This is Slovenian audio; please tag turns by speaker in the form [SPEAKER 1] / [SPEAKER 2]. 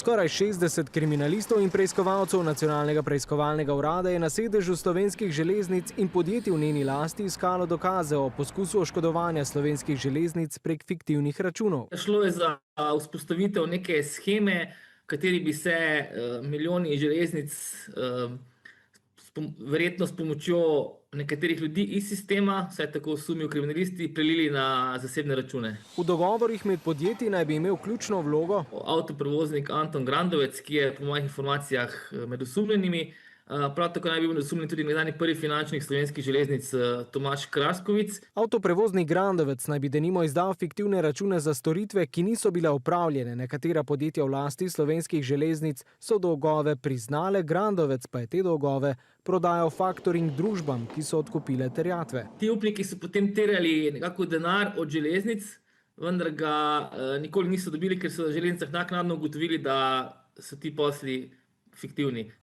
[SPEAKER 1] Skoraj 60 kriminalistov in preiskovalcev Nacionalnega preiskovalnega urada je na sedežu Slovenskih železnic in podjetij v njeni lasti iskalo dokaze o poskusu oškodovanja Slovenskih železnic prek fiktivnih računov.
[SPEAKER 2] Šlo je za vzpostavitev neke sheme, v kateri bi se milijoni železnic verjetno s pomočjo nekaterih ljudi iz sistema, vsaj tako sumijo kriminalisti, prelili na zasebne račune.
[SPEAKER 1] V dogovorih med podjetji naj bi imel ključno vlogo
[SPEAKER 2] avtoprevoznik Anton Grandovec, ki je po mojih informacijah med osumljenimi. Prav tako naj bi bil osumljen tudi nekdanji prvi finančnik Slovenskih železnic Tomaž Kraskovic.
[SPEAKER 1] Avtoprevoznik Grandovec naj bi denimo izdal fiktivne račune za storitve, ki niso bile opravljene. Nekatera podjetja v lasti Slovenskih železnic so dolgove priznale, Grandovec pa je te dolgove prodajal faktoring družbam, ki so odkupile terjatve.
[SPEAKER 2] Ti upniki so potem terjali nekako denar od železnic, vendar ga nikoli niso dobili, ker so v železnicah naknadno ugotovili, da so ti posli fiktivni.